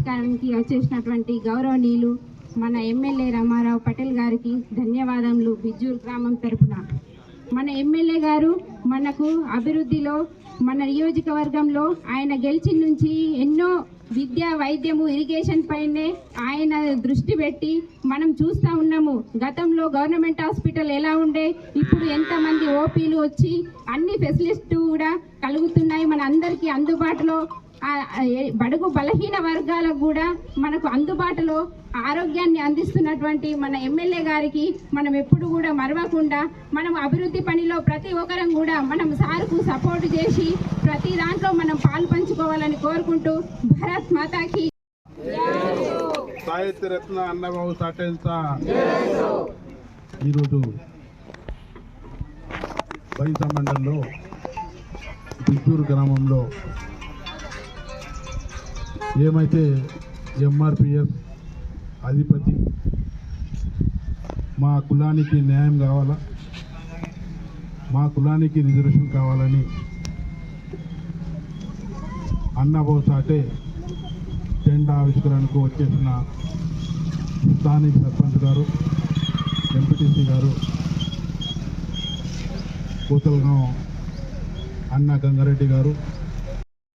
కార్యక్రమానికి వచ్చేసినటువంటి గౌరవనీయులు మన ఎమ్మెల్యే రామారావు పటేల్ గారికి ధన్యవాదములు బిజ్జూర్ గ్రామం తరపున. మన ఎమ్మెల్యే గారు మనకు అభివృద్ధిలో మన నియోజకవర్గంలో ఆయన గెలిచిన నుంచి ఎన్నో విద్య, వైద్యము, ఇరిగేషన్ పైనే ఆయన దృష్టి పెట్టి మనం చూస్తూ ఉన్నాము. గతంలో గవర్నమెంట్ హాస్పిటల్ ఎలా ఉండే, ఇప్పుడు ఎంతమంది ఓపీలు వచ్చి అన్ని ఫెసిలిటీస్ కూడా కలుగుతున్నాయి. మన అందరికీ అందుబాటులో బడుగు బలహీన వర్గాలకు కూడా మనకు అందుబాటులో ఆరోగ్యాన్ని అందిస్తున్నటువంటి మన ఎమ్మెల్యే గారికి మనం ఎప్పుడు కూడా మరవకుండా మనం అభివృద్ధి పనిలో ప్రతి ఒక్కరం కూడా మనం సార్కు సపోర్ట్ చేసి ప్రతి దాంట్లో మనం పాలు పంచుకోవాలని కోరుకుంటూ భారత్ మాతాకి సాహిత్య రత్న అన్నబాబు సాటేల్ ఈరోజు బైసా మండలంలో బిజ్జూర్ గ్రామంలో ఏమైతే ఎంఆర్పిఎస్ అధిపతి మా కులానికి న్యాయం కావాలా, మా కులానికి రిజర్వేషన్ కావాలని అన్నబాబు సాటే జెండా ఆవిష్కరణకు వచ్చేసిన స్థానిక సర్పంచ్ గారు, ఎంపీటీసీ గారు, కోతల్గాం అన్న గంగారెడ్డి గారు,